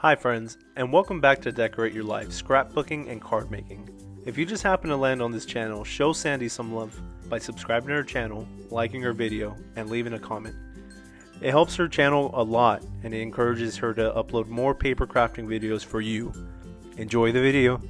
Hi friends, and welcome back to Decorate Your Life, scrapbooking and card making. If you just happen to land on this channel, show Sandy some love by subscribing to her channel, liking her video, and leaving a comment. It helps her channel a lot and it encourages her to upload more paper crafting videos for you. Enjoy the video.